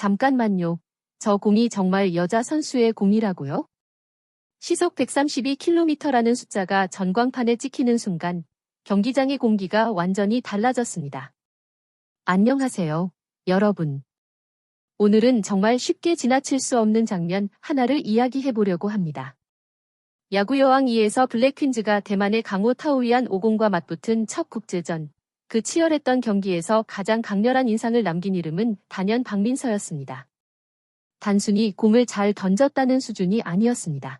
잠깐만요. 저 공이 정말 여자 선수의 공이라고요? 시속 132km라는 숫자가 전광판에 찍히는 순간 경기장의 공기가 완전히 달라졌습니다. 안녕하세요, 여러분. 오늘은 정말 쉽게 지나칠 수 없는 장면 하나를 이야기해보려고 합니다. 야구 여왕 2에서 블랙퀸즈가 대만의 강호 타오이안 오공과 맞붙은 첫 국제전, 그 치열했던 경기에서 가장 강렬한 인상을 남긴 이름은 단연 박민서였습니다. 단순히 공을 잘 던졌다는 수준이 아니었습니다.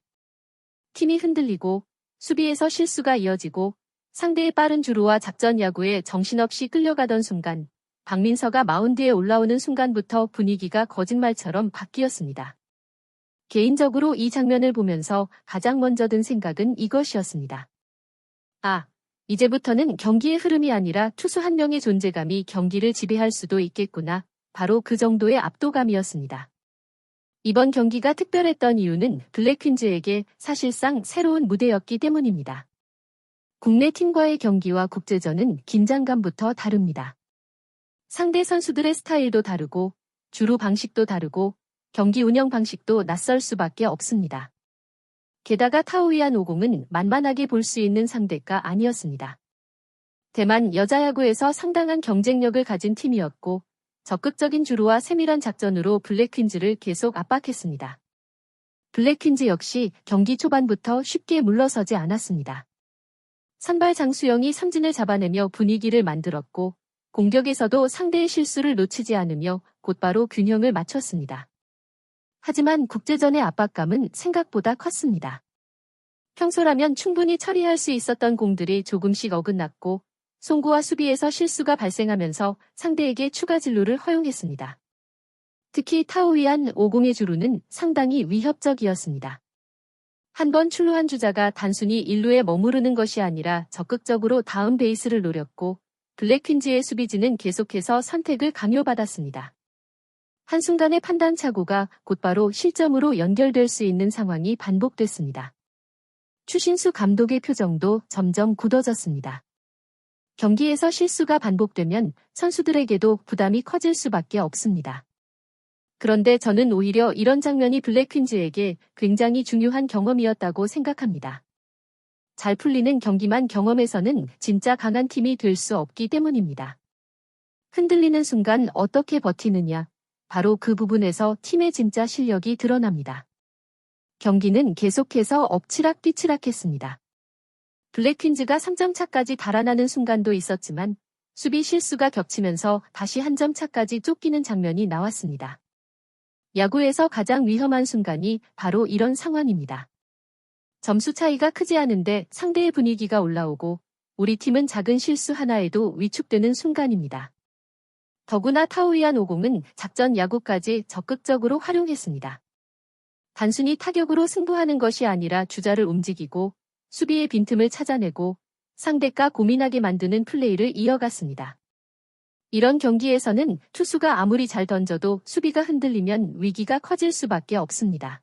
팀이 흔들리고 수비에서 실수가 이어지고 상대의 빠른 주루와 작전 야구에 정신없이 끌려가던 순간 박민서가 마운드에 올라오는 순간부터 분위기가 거짓말처럼 바뀌었습니다. 개인적으로 이 장면을 보면서 가장 먼저 든 생각은 이것이었습니다. 이제부터는 경기의 흐름이 아니라 투수 한 명의 존재감이 경기를 지배할 수도 있겠구나. 바로 그 정도의 압도감이었습니다. 이번 경기가 특별했던 이유는 블랙퀸즈에게 사실상 새로운 무대였기 때문입니다. 국내 팀과의 경기와 국제전은 긴장감부터 다릅니다. 상대 선수들의 스타일도 다르고 주루 방식도 다르고 경기 운영 방식도 낯설 수밖에 없습니다. 게다가 타오이안 오공은 만만하게 볼 수 있는 상대가 아니었습니다. 대만 여자야구에서 상당한 경쟁력을 가진 팀이었고 적극적인 주루와 세밀한 작전으로 블랙퀸즈를 계속 압박했습니다. 블랙퀸즈 역시 경기 초반부터 쉽게 물러서지 않았습니다. 선발 장수영이 삼진을 잡아내며 분위기를 만들었고 공격에서도 상대의 실수를 놓치지 않으며 곧바로 균형을 맞췄습니다. 하지만 국제전의 압박감은 생각보다 컸습니다. 평소라면 충분히 처리할 수 있었던 공들이 조금씩 어긋났고 송구와 수비에서 실수가 발생하면서 상대에게 추가 진루를 허용했습니다. 특히 타오이안 오공의 주루는 상당히 위협적이었습니다. 한 번 출루한 주자가 단순히 1루에 머무르는 것이 아니라 적극적으로 다음 베이스를 노렸고 블랙퀸즈의 수비진은 계속해서 선택을 강요받았습니다. 한순간의 판단 착오가 곧바로 실점으로 연결될 수 있는 상황이 반복됐습니다. 추신수 감독의 표정도 점점 굳어졌습니다. 경기에서 실수가 반복되면 선수들에게도 부담이 커질 수밖에 없습니다. 그런데 저는 오히려 이런 장면이 블랙퀸즈에게 굉장히 중요한 경험이었다고 생각합니다. 잘 풀리는 경기만 경험해서는 진짜 강한 팀이 될 수 없기 때문입니다. 흔들리는 순간 어떻게 버티느냐, 바로 그 부분에서 팀의 진짜 실력이 드러납니다. 경기는 계속해서 엎치락뒤치락했습니다. 블랙퀸즈가 3점 차까지 달아나는 순간도 있었지만 수비 실수가 겹치면서 다시 한 점 차까지 쫓기는 장면이 나왔습니다. 야구에서 가장 위험한 순간이 바로 이런 상황입니다. 점수 차이가 크지 않은데 상대의 분위기가 올라오고 우리 팀은 작은 실수 하나에도 위축되는 순간입니다. 더구나 타오이안 오공은 작전 야구까지 적극적으로 활용했습니다. 단순히 타격으로 승부하는 것이 아니라 주자를 움직이고 수비의 빈틈을 찾아내고 상대가 고민하게 만드는 플레이를 이어갔습니다. 이런 경기에서는 투수가 아무리 잘 던져도 수비가 흔들리면 위기가 커질 수밖에 없습니다.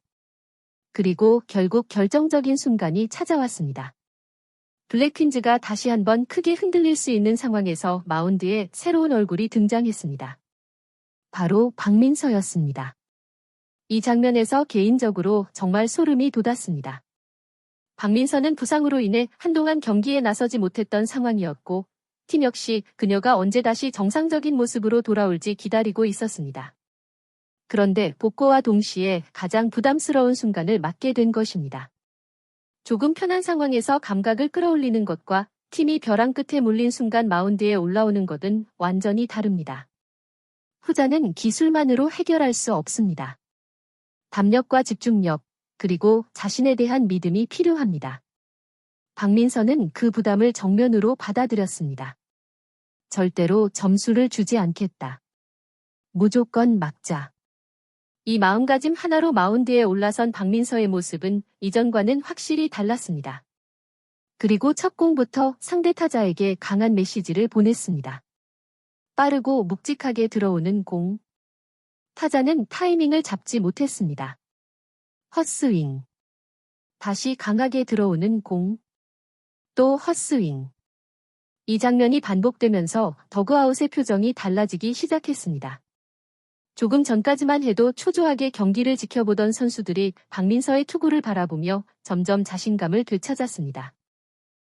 그리고 결국 결정적인 순간이 찾아왔습니다. 블랙퀸즈가 다시 한번 크게 흔들릴 수 있는 상황에서 마운드에 새로운 얼굴이 등장했습니다. 바로 박민서였습니다. 이 장면에서 개인적으로 정말 소름이 돋았습니다. 박민서는 부상으로 인해 한동안 경기에 나서지 못했던 상황이었고 팀 역시 그녀가 언제 다시 정상적인 모습으로 돌아올지 기다리고 있었습니다. 그런데 복구와 동시에 가장 부담스러운 순간을 맞게 된 것입니다. 조금 편한 상황에서 감각을 끌어올리는 것과 팀이 벼랑 끝에 몰린 순간 마운드에 올라오는 것은 완전히 다릅니다. 후자는 기술만으로 해결할 수 없습니다. 담력과 집중력, 그리고 자신에 대한 믿음이 필요합니다. 박민서는 그 부담을 정면으로 받아들였습니다. 절대로 점수를 주지 않겠다. 무조건 막자. 이 마음가짐 하나로 마운드에 올라선 박민서의 모습은 이전과는 확실히 달랐습니다. 그리고 첫 공부터 상대 타자에게 강한 메시지를 보냈습니다. 빠르고 묵직하게 들어오는 공. 타자는 타이밍을 잡지 못했습니다. 헛스윙. 다시 강하게 들어오는 공. 또 헛스윙. 이 장면이 반복되면서 더그아웃의 표정이 달라지기 시작했습니다. 조금 전까지만 해도 초조하게 경기를 지켜보던 선수들이 박민서의 투구를 바라보며 점점 자신감을 되찾았습니다.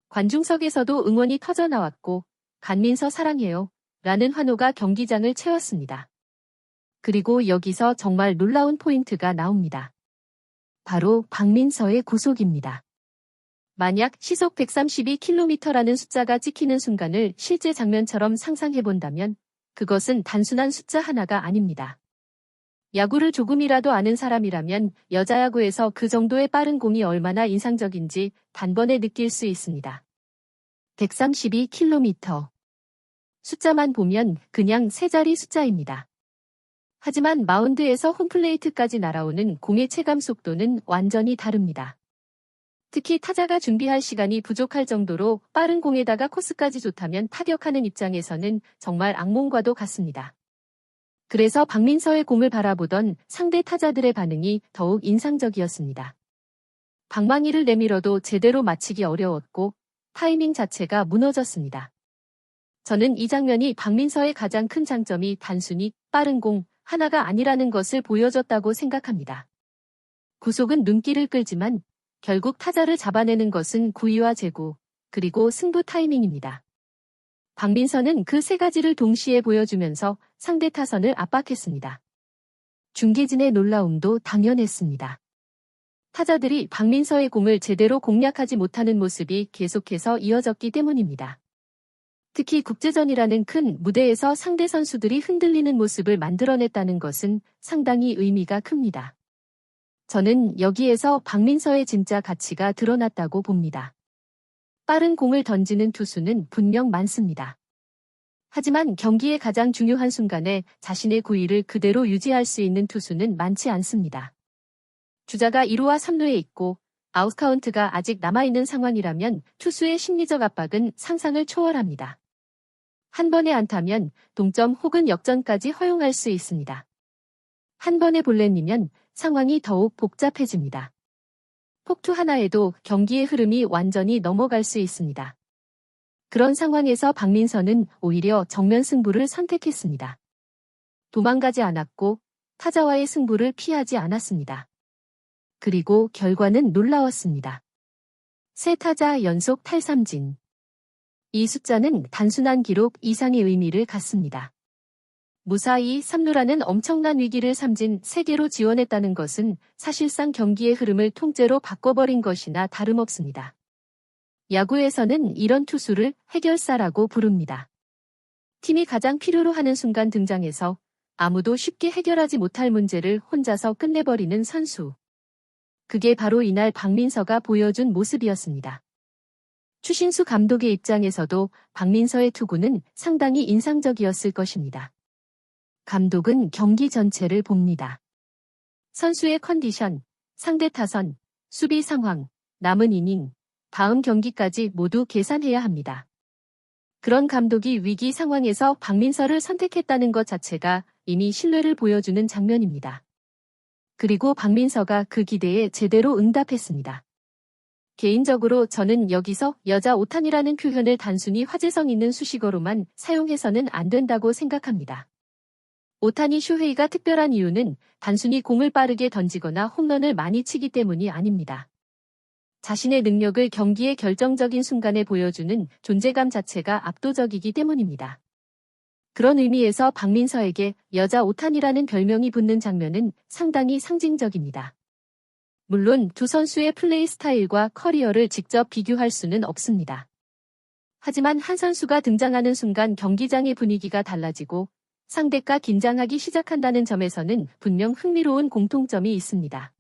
관중석에서도 응원이 터져나왔고 강민서 사랑해요 라는 환호가 경기장을 채웠습니다. 그리고 여기서 정말 놀라운 포인트가 나옵니다. 바로 박민서의 구속입니다. 만약 시속 132km라는 숫자가 찍히는 순간을 실제 장면처럼 상상해본다면 그것은 단순한 숫자 하나가 아닙니다. 야구를 조금이라도 아는 사람이라면 여자야구에서 그 정도의 빠른 공이 얼마나 인상적인지 단번에 느낄 수 있습니다. 132km. 숫자만 보면 그냥 세 자리 숫자입니다. 하지만 마운드에서 홈플레이트까지 날아오는 공의 체감 속도는 완전히 다릅니다. 특히 타자가 준비할 시간이 부족할 정도로 빠른 공에다가 코스까지 좋다면 타격하는 입장에서는 정말 악몽과도 같습니다. 그래서 박민서의 공을 바라보던 상대 타자들의 반응이 더욱 인상적이었습니다. 방망이를 내밀어도 제대로 맞히기 어려웠고 타이밍 자체가 무너졌습니다. 저는 이 장면이 박민서의 가장 큰 장점이 단순히 빠른 공 하나가 아니라는 것을 보여줬다고 생각합니다. 구속은 눈길을 끌지만 결국 타자를 잡아내는 것은 구위와 제구, 그리고 승부 타이밍입니다. 박민서는 그 세 가지를 동시에 보여주면서 상대 타선을 압박했습니다. 중계진의 놀라움도 당연했습니다. 타자들이 박민서의 공을 제대로 공략하지 못하는 모습이 계속해서 이어졌기 때문입니다. 특히 국제전이라는 큰 무대에서 상대 선수들이 흔들리는 모습을 만들어냈다는 것은 상당히 의미가 큽니다. 저는 여기에서 박민서의 진짜 가치가 드러났다고 봅니다. 빠른 공을 던지는 투수는 분명 많습니다. 하지만 경기의 가장 중요한 순간에 자신의 구위를 그대로 유지할 수 있는 투수는 많지 않습니다. 주자가 2루와 3루에 있고 아웃카운트가 아직 남아있는 상황이라면 투수의 심리적 압박은 상상을 초월합니다. 한 번의 안타면 동점 혹은 역전까지 허용할 수 있습니다. 한 번의 볼넷이면 상황이 더욱 복잡해집니다. 폭투 하나에도 경기의 흐름이 완전히 넘어갈 수 있습니다. 그런 상황에서 박민서는 오히려 정면 승부를 선택했습니다. 도망가지 않았고 타자와의 승부를 피하지 않았습니다. 그리고 결과는 놀라웠습니다. 세 타자 연속 탈삼진. 이 숫자는 단순한 기록 이상의 의미를 갖습니다. 무사히 3루라는 엄청난 위기를 삼진 3개로 지원했다는 것은 사실상 경기의 흐름을 통째로 바꿔버린 것이나 다름없습니다. 야구에서는 이런 투수를 해결사라고 부릅니다. 팀이 가장 필요로 하는 순간 등장해서 아무도 쉽게 해결하지 못할 문제를 혼자서 끝내버리는 선수. 그게 바로 이날 박민서가 보여준 모습이었습니다. 추신수 감독의 입장에서도 박민서의 투구는 상당히 인상적이었을 것입니다. 감독은 경기 전체를 봅니다. 선수의 컨디션, 상대 타선, 수비 상황, 남은 이닝, 다음 경기까지 모두 계산해야 합니다. 그런 감독이 위기 상황에서 박민서를 선택했다는 것 자체가 이미 신뢰를 보여주는 장면입니다. 그리고 박민서가 그 기대에 제대로 응답했습니다. 개인적으로 저는 여기서 여자 오탄이라는 표현을 단순히 화제성 있는 수식어로만 사용해서는 안 된다고 생각합니다. 오타니 쇼헤이가 특별한 이유는 단순히 공을 빠르게 던지거나 홈런을 많이 치기 때문이 아닙니다. 자신의 능력을 경기의 결정적인 순간에 보여주는 존재감 자체가 압도적이기 때문입니다. 그런 의미에서 박민서에게 여자 오탄이라는 별명이 붙는 장면은 상당히 상징적입니다. 물론 두 선수의 플레이 스타일과 커리어를 직접 비교할 수는 없습니다. 하지만 한 선수가 등장하는 순간 경기장의 분위기가 달라지고 상대가 긴장하기 시작한다는 점에서는 분명 흥미로운 공통점이 있습니다.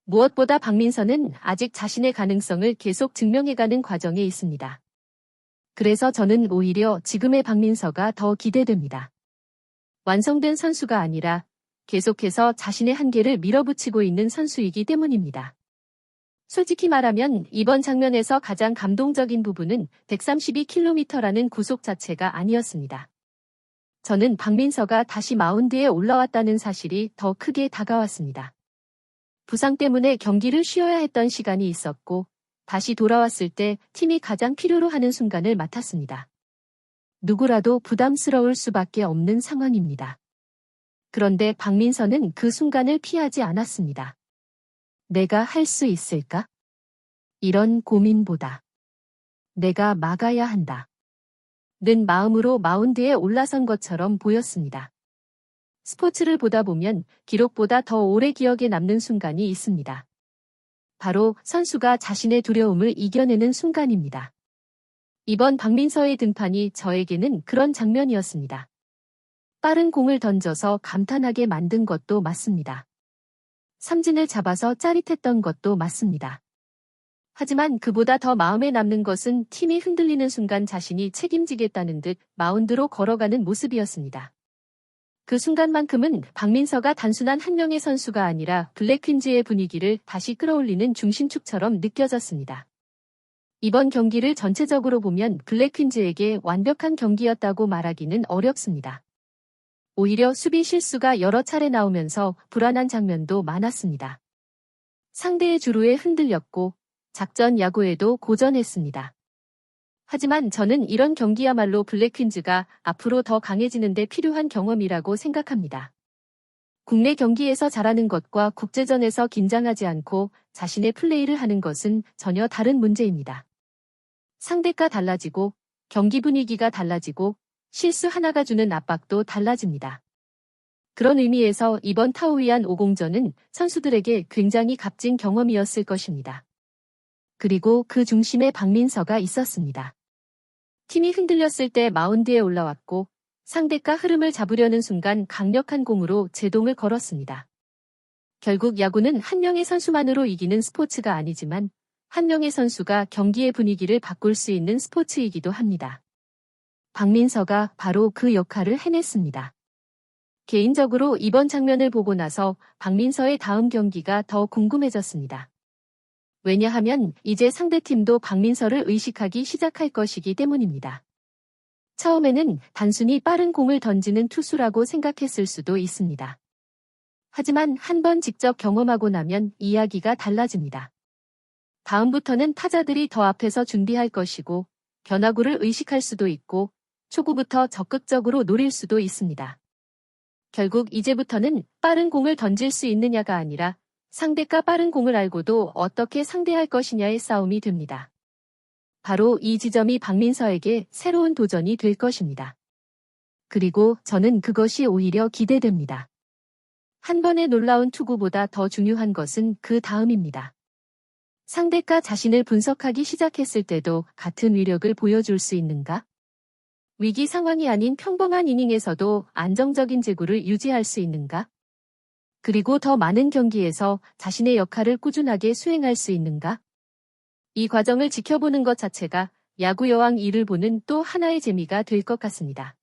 무엇보다 박민서는 아직 자신의 가능성을 계속 증명해가는 과정에 있습니다. 그래서 저는 오히려 지금의 박민서가 더 기대됩니다. 완성된 선수가 아니라 계속해서 자신의 한계를 밀어붙이고 있는 선수이기 때문입니다. 솔직히 말하면 이번 장면에서 가장 감동적인 부분은 132km라는 구속 자체가 아니었습니다. 저는 박민서가 다시 마운드에 올라왔다는 사실이 더 크게 다가왔습니다. 부상 때문에 경기를 쉬어야 했던 시간이 있었고 다시 돌아왔을 때 팀이 가장 필요로 하는 순간을 맡았습니다. 누구라도 부담스러울 수밖에 없는 상황입니다. 그런데 박민서는 그 순간을 피하지 않았습니다. 내가 할 수 있을까? 이런 고민보다 내가 막아야 한다. 는 마음으로 마운드에 올라선 것처럼 보였습니다. 스포츠를 보다 보면 기록보다 더 오래 기억에 남는 순간이 있습니다. 바로 선수가 자신의 두려움을 이겨내는 순간입니다. 이번 박민서의 등판이 저에게는 그런 장면이었습니다. 빠른 공을 던져서 감탄하게 만든 것도 맞습니다. 삼진을 잡아서 짜릿했던 것도 맞습니다. 하지만 그보다 더 마음에 남는 것은 팀이 흔들리는 순간 자신이 책임지겠다는 듯 마운드로 걸어가는 모습이었습니다. 그 순간만큼은 박민서가 단순한 한 명의 선수가 아니라 블랙퀸즈의 분위기를 다시 끌어올리는 중심축처럼 느껴졌습니다. 이번 경기를 전체적으로 보면 블랙퀸즈에게 완벽한 경기였다고 말하기는 어렵습니다. 오히려 수비 실수가 여러 차례 나오면서 불안한 장면도 많았습니다. 상대의 주루에 흔들렸고 작전 야구에도 고전했습니다. 하지만 저는 이런 경기야말로 블랙퀸즈가 앞으로 더 강해지는 데 필요한 경험이라고 생각합니다. 국내 경기에서 잘하는 것과 국제전에서 긴장하지 않고 자신의 플레이를 하는 것은 전혀 다른 문제입니다. 상대가 달라지고 경기 분위기가 달라지고 실수 하나가 주는 압박도 달라집니다. 그런 의미에서 이번 타오위안 5공전은 선수들에게 굉장히 값진 경험이었을 것입니다. 그리고 그 중심에 박민서가 있었습니다. 팀이 흔들렸을 때 마운드에 올라왔고 상대가 흐름을 잡으려는 순간 강력한 공으로 제동을 걸었습니다. 결국 야구는 한 명의 선수만으로 이기는 스포츠가 아니지만 한 명의 선수가 경기의 분위기를 바꿀 수 있는 스포츠이기도 합니다. 박민서가 바로 그 역할을 해냈습니다. 개인적으로 이번 장면을 보고 나서 박민서의 다음 경기가 더 궁금해졌습니다. 왜냐하면 이제 상대팀도 박민서를 의식하기 시작할 것이기 때문입니다. 처음에는 단순히 빠른 공을 던지는 투수라고 생각했을 수도 있습니다. 하지만 한 번 직접 경험하고 나면 이야기가 달라집니다. 다음부터는 타자들이 더 앞에서 준비할 것이고 변화구를 의식할 수도 있고 초구부터 적극적으로 노릴 수도 있습니다. 결국 이제부터는 빠른 공을 던질 수 있느냐가 아니라 상대가 빠른 공을 알고도 어떻게 상대할 것이냐의 싸움이 됩니다. 바로 이 지점이 박민서에게 새로운 도전이 될 것입니다. 그리고 저는 그것이 오히려 기대됩니다. 한 번의 놀라운 투구보다 더 중요한 것은 그 다음입니다. 상대가 자신을 분석하기 시작했을 때도 같은 위력을 보여줄 수 있는가? 위기 상황이 아닌 평범한 이닝에서도 안정적인 제구를 유지할 수 있는가? 그리고 더 많은 경기에서 자신의 역할을 꾸준하게 수행할 수 있는가? 이 과정을 지켜보는 것 자체가 야구 여왕 2를 보는 또 하나의 재미가 될 것 같습니다.